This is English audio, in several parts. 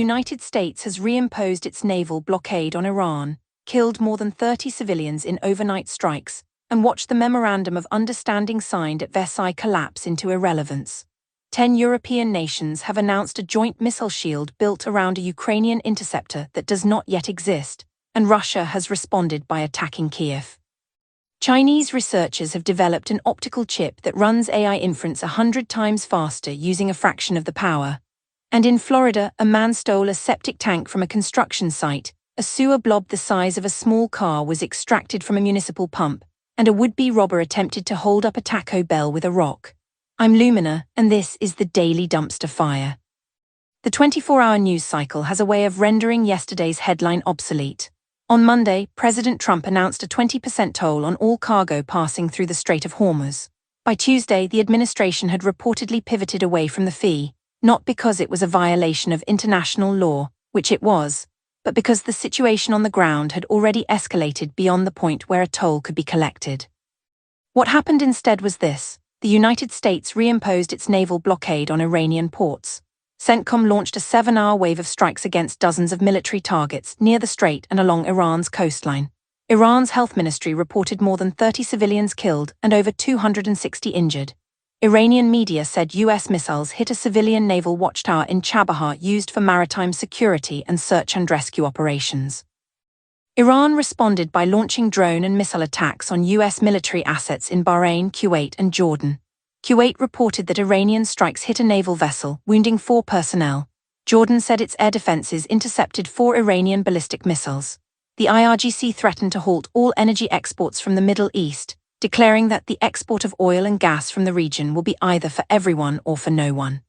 United States has reimposed its naval blockade on Iran, killed more than 30 civilians in overnight strikes, and watched the Memorandum of Understanding signed at Versailles collapse into irrelevance. 10 European nations have announced a joint missile shield built around a Ukrainian interceptor that does not yet exist, and Russia has responded by attacking Kyiv. Chinese researchers have developed an optical chip that runs AI inference 100 times faster using a fraction of the power. And in Florida, a man stole a septic tank from a construction site, a sewer blob the size of a small car was extracted from a municipal pump, and a would-be robber attempted to hold up a Taco Bell with a rock. I'm Lumina, and this is the Daily Dumpster Fire. The 24-hour news cycle has a way of rendering yesterday's headline obsolete. On Monday, President Trump announced a 20% toll on all cargo passing through the Strait of Hormuz. By Tuesday, the administration had reportedly pivoted away from the fee, not because it was a violation of international law, which it was, but because the situation on the ground had already escalated beyond the point where a toll could be collected. What happened instead was this: the United States reimposed its naval blockade on Iranian ports. CENTCOM launched a 7-hour wave of strikes against dozens of military targets near the strait and along Iran's coastline. Iran's health ministry reported more than 30 civilians killed and over 260 injured. Iranian media said U.S. missiles hit a civilian naval watchtower in Chabahar used for maritime security and search and rescue operations. Iran responded by launching drone and missile attacks on U.S. military assets in Bahrain, Kuwait, and Jordan. Kuwait reported that Iranian strikes hit a naval vessel, wounding 4 personnel. Jordan said its air defenses intercepted 4 Iranian ballistic missiles. The IRGC threatened to halt all energy exports from the Middle East, declaring that the export of oil and gas from the region will be either for everyone or for no one.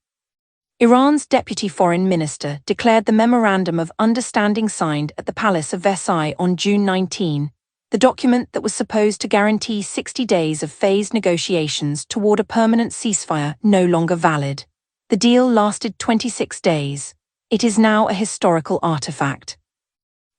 Iran's deputy foreign minister declared the Memorandum of Understanding signed at the Palace of Versailles on June 19, the document that was supposed to guarantee 60 days of phased negotiations toward a permanent ceasefire, no longer valid. The deal lasted 26 days. It is now a historical artifact.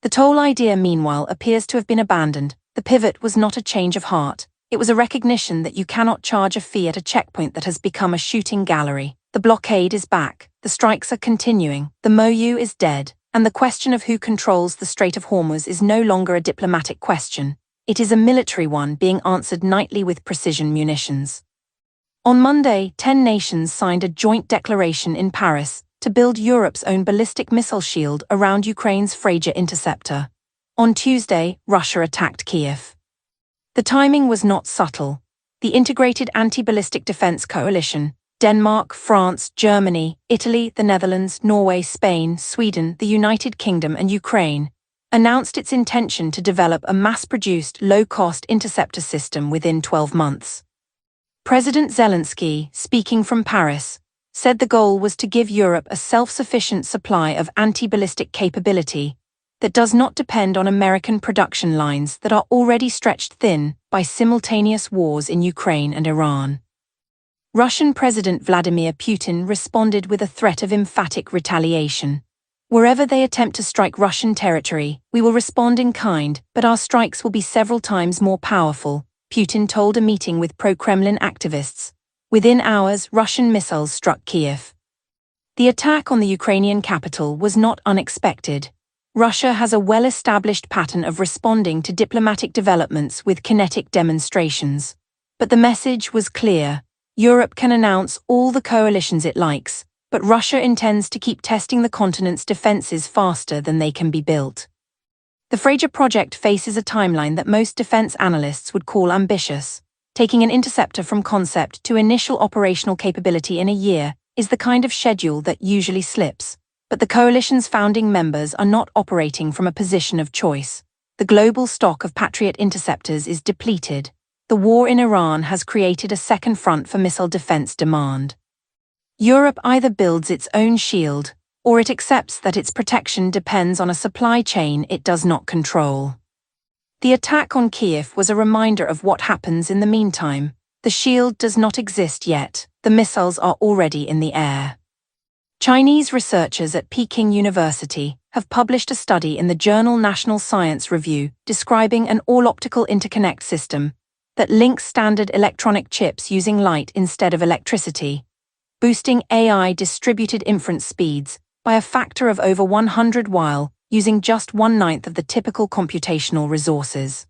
The toll idea, meanwhile, appears to have been abandoned. The pivot was not a change of heart. It was a recognition that you cannot charge a fee at a checkpoint that has become a shooting gallery. The blockade is back, the strikes are continuing, the MoU is dead, and the question of who controls the Strait of Hormuz is no longer a diplomatic question. It is a military one being answered nightly with precision munitions. On Monday, 10 nations signed a joint declaration in Paris to build Europe's own ballistic missile shield around Ukraine's Freyja interceptor. On Tuesday, Russia attacked Kyiv. The timing was not subtle. The Integrated Anti-Ballistic Defense Coalition, Denmark, France, Germany, Italy, the Netherlands, Norway, Spain, Sweden, the United Kingdom, and Ukraine, announced its intention to develop a mass-produced, low-cost interceptor system within 12 months. President Zelensky, speaking from Paris, said the goal was to give Europe a self-sufficient supply of anti-ballistic capability that does not depend on American production lines that are already stretched thin by simultaneous wars in Ukraine and Iran. Russian President Vladimir Putin responded with a threat of emphatic retaliation. Wherever they attempt to strike Russian territory, we will respond in kind, but our strikes will be several times more powerful, Putin told a meeting with pro-Kremlin activists. Within hours, Russian missiles struck Kyiv. The attack on the Ukrainian capital was not unexpected. Russia has a well-established pattern of responding to diplomatic developments with kinetic demonstrations. But the message was clear. Europe can announce all the coalitions it likes, but Russia intends to keep testing the continent's defenses faster than they can be built. The Freyja project faces a timeline that most defense analysts would call ambitious. Taking an interceptor from concept to initial operational capability in a year is the kind of schedule that usually slips. But the coalition's founding members are not operating from a position of choice. The global stock of Patriot interceptors is depleted. The war in Iran has created a second front for missile defense demand. Europe either builds its own shield, or it accepts that its protection depends on a supply chain it does not control. The attack on Kyiv was a reminder of what happens in the meantime. The shield does not exist yet. The missiles are already in the air. Chinese researchers at Peking University have published a study in the journal National Science Review describing an all-optical interconnect system that links standard electronic chips using light instead of electricity, boosting AI distributed inference speeds by a factor of over 100 while using just 1/9 of the typical computational resources.